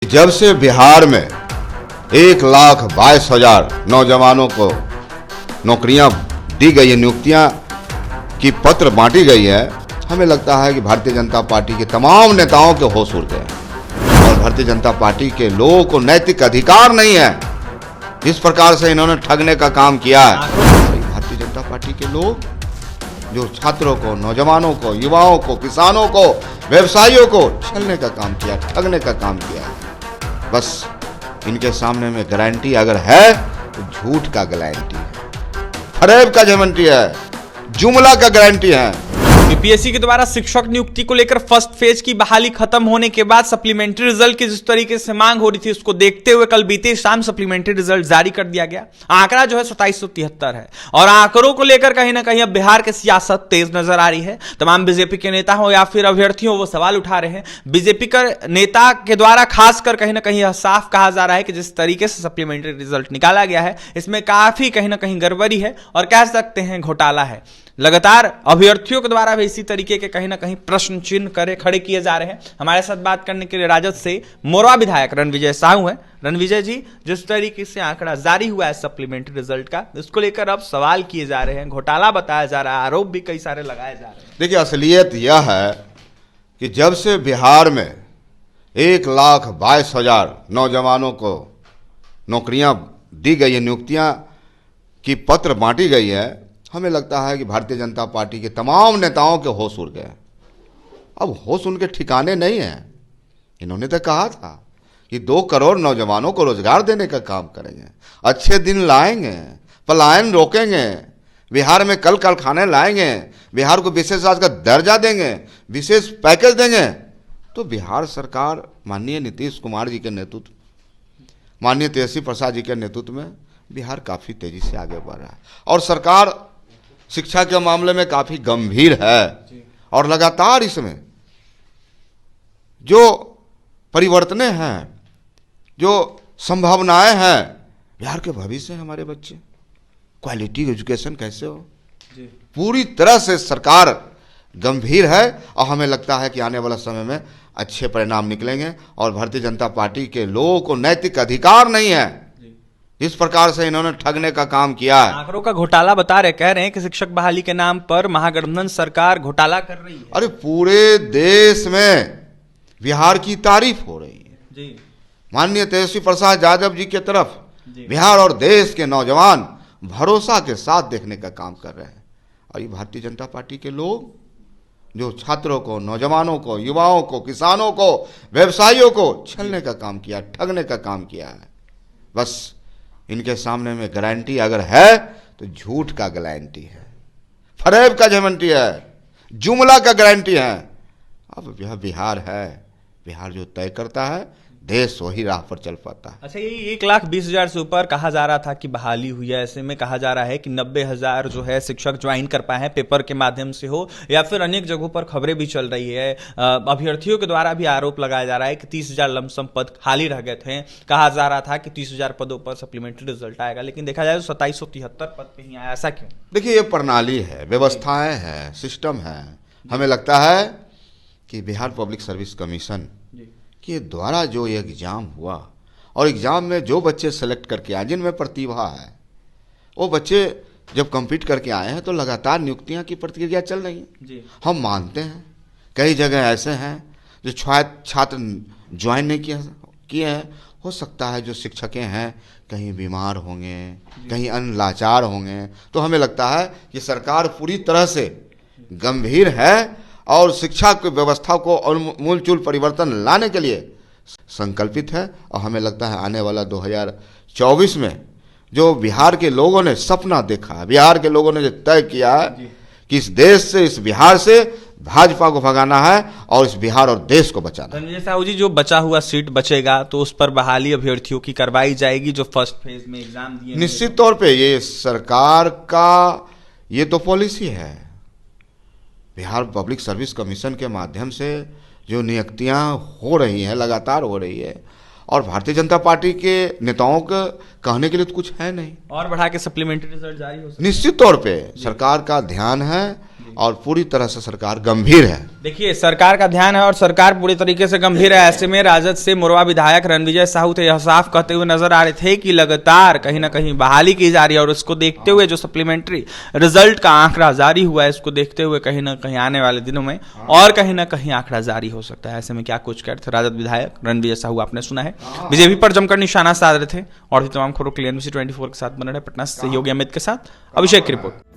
जब से बिहार में 1,22,000 नौजवानों को नौकरियां दी गई है, नियुक्तियां की पत्र बांटी गई है, हमें लगता है कि भारतीय जनता पार्टी के तमाम नेताओं के होश उड़ गए और भारतीय जनता पार्टी के लोगों को नैतिक अधिकार नहीं है। जिस प्रकार से इन्होंने ठगने का काम किया है, भारतीय जनता पार्टी के लोग जो छात्रों को, नौजवानों को, युवाओं को, किसानों को, व्यवसायियों को छलने का काम किया, ठगने का काम किया है। बस इनके सामने में गारंटी अगर है तो झूठ का गारंटी है, फरेब का गारंटी है, जुमला का गारंटी है। यूपीएससी के द्वारा शिक्षक नियुक्ति को लेकर फर्स्ट फेज की बहाली खत्म होने के बाद सप्लीमेंट्री रिजल्ट की जिस तरीके से मांग हो रही थी, उसको देखते हुए कल बीते शाम सप्लीमेंट्री रिजल्ट जारी कर दिया गया। आंकड़ा जो है 2773 है और आंकड़ों को लेकर कहीं ना कहीं अब बिहार की सियासत तेज नजर आ रही है। तमाम बीजेपी के नेता हो या फिर अभ्यर्थी हो, वो सवाल उठा रहे हैं। बीजेपी का नेता के द्वारा खासकर कहीं ना कहीं यह साफ कहा जा रहा है कि जिस तरीके से सप्लीमेंट्री रिजल्ट निकाला गया है, इसमें काफी कहीं ना कहीं गड़बड़ी है और कह सकते हैं घोटाला है। लगातार अभ्यर्थियों के द्वारा भी इसी तरीके के कहीं ना कहीं प्रश्न चिन्ह खड़े किए जा रहे हैं। हमारे साथ बात करने के लिए राजद से मोरवा विधायक रणविजय साहू हैं। रणविजय जी, जिस तरीके से आंकड़ा जारी हुआ है सप्लीमेंट्री रिजल्ट का, इसको लेकर अब सवाल किए जा रहे हैं, घोटाला बताया जा रहा है, आरोप भी कई सारे लगाए जा रहे हैं। देखिए, असलियत यह है कि जब से बिहार में 1,22,000 नौजवानों को नौकरियां दी गई है, नियुक्तियां की पत्र बांटी गई है, हमें लगता है कि भारतीय जनता पार्टी के तमाम नेताओं के होश उड़ गए। अब होश उनके ठिकाने नहीं है। इन्होंने तो कहा था कि 2 करोड़ नौजवानों को रोजगार देने का काम करेंगे, अच्छे दिन लाएंगे, पलायन रोकेंगे, बिहार में कल कारखाने लाएंगे, बिहार को विशेष राज्य का दर्जा देंगे, विशेष पैकेज देंगे। तो बिहार सरकार माननीय नीतीश कुमार जी के नेतृत्व, माननीय तेजस्वी प्रसाद जी के नेतृत्व में बिहार काफ़ी तेजी से आगे बढ़ रहा है और सरकार शिक्षा के मामले में काफ़ी गंभीर है और लगातार इसमें जो परिवर्तन हैं, जो संभावनाएं हैं, बिहार के भविष्य हैं हमारे बच्चे, क्वालिटी एजुकेशन कैसे हो, पूरी तरह से सरकार गंभीर है और हमें लगता है कि आने वाला समय में अच्छे परिणाम निकलेंगे और भारतीय जनता पार्टी के लोगों को नैतिक अधिकार नहीं है। इस प्रकार से इन्होंने ठगने का काम किया है। आंकड़ों का घोटाला बता रहे, कह रहे हैं कि शिक्षक बहाली के नाम पर महागठबंधन सरकार घोटाला कर रही है। अरे पूरे देश में बिहार की तारीफ हो रही है जी। माननीय तेजस्वी प्रसाद यादव जी की तरफ बिहार और देश के नौजवान भरोसा के साथ देखने का काम कर रहे हैं और ये भारतीय जनता पार्टी के लोग जो छात्रों को, नौजवानों को, युवाओं को, किसानों को, व्यवसायियों को छलने का काम किया, ठगने का काम किया है। बस इनके सामने में गारंटी अगर है तो झूठ का गारंटी है, फरेब का गारंटी है, जुमला का गारंटी है। अब यह बिहार है, बिहार जो तय करता है, देश वही राह पर चल पाता है। अच्छा, ये 1,20,000 से ऊपर कहा जा रहा था कि बहाली हुई है। ऐसे में कहा जा रहा है कि 90,000 जो है शिक्षक ज्वाइन कर पाए हैं, पेपर के माध्यम से हो या फिर अनेक जगहों पर खबरें भी चल रही है। अभ्यर्थियों के द्वारा भी आरोप लगाया जा रहा है कि 30,000 लमसम पद खाली रह गए थे। कहा जा रहा था कि 30,000 पदों पर सप्लीमेंट्री रिजल्ट आएगा, लेकिन देखा जाए तो 2773 पद पे ही आया। ऐसा क्यों? देखिए, ये प्रणाली है, व्यवस्थाएं हैं, सिस्टम है। हमें लगता है कि बिहार पब्लिक सर्विस कमीशन के द्वारा जो ये एग्ज़ाम हुआ और एग्ज़ाम में जो बच्चे सेलेक्ट करके आए, जिनमें प्रतिभा है, वो बच्चे जब कम्पीट करके आए हैं तो लगातार नियुक्तियां की प्रक्रिया चल रही है। हम मानते हैं कई जगह ऐसे हैं जो छात्र ज्वाइन नहीं किए हैं। हो सकता है जो शिक्षकें हैं कहीं बीमार होंगे, कहीं अन्य लाचार होंगे। तो हमें लगता है कि सरकार पूरी तरह से गंभीर है और शिक्षा की व्यवस्था को और मूलचूल परिवर्तन लाने के लिए संकल्पित है और हमें लगता है आने वाला 2024 में जो बिहार के लोगों ने सपना देखा है, बिहार के लोगों ने जो तय किया है कि इस देश से, इस बिहार से भाजपा को भगाना है और इस बिहार और देश को बचाना है। रणविजय साहू जी, जो बचा हुआ सीट बचेगा तो उस पर बहाली अभ्यर्थियों की करवाई जाएगी जो फर्स्ट फेज में एग्जाम दिए? निश्चित तौर पे ये सरकार का ये तो पॉलिसी है। बिहार पब्लिक सर्विस कमीशन के माध्यम से जो नियुक्तियां हो रही हैं, लगातार हो रही है और भारतीय जनता पार्टी के नेताओं का कहने के लिए तो कुछ है नहीं। और बढ़ा के सप्लीमेंट्री रिजल्ट जारी हो सकता है। निश्चित तौर पे सरकार का ध्यान है और पूरी तरह से सरकार गंभीर है। देखिए, सरकार का ध्यान है और सरकार पूरी तरीके से गंभीर है। ऐसे में राजद से मोरवा विधायक रणविजय साहू तो यह साफ कहते हुए नजर आ रहे थे कि लगातार कहीं ना कहीं बहाली की जा रही है और उसको देखते हुए जो सप्लीमेंट्री रिजल्ट का आंकड़ा जारी हुआ है, इसको देखते हुए कहीं ना कहीं आने वाले दिनों में और कहीं ना कहीं आंकड़ा जारी हो सकता है। ऐसे में क्या कुछ कहते राजद विधायक रणविजय साहू आपने सुना है। बीजेपी पर जमकर निशाना साध रहे थे और भी तमाम खबरों के लिए NBC 24 के साथ बने रहे। पटना से सहयोगी अमित के साथ अभिषेक की रिपोर्ट।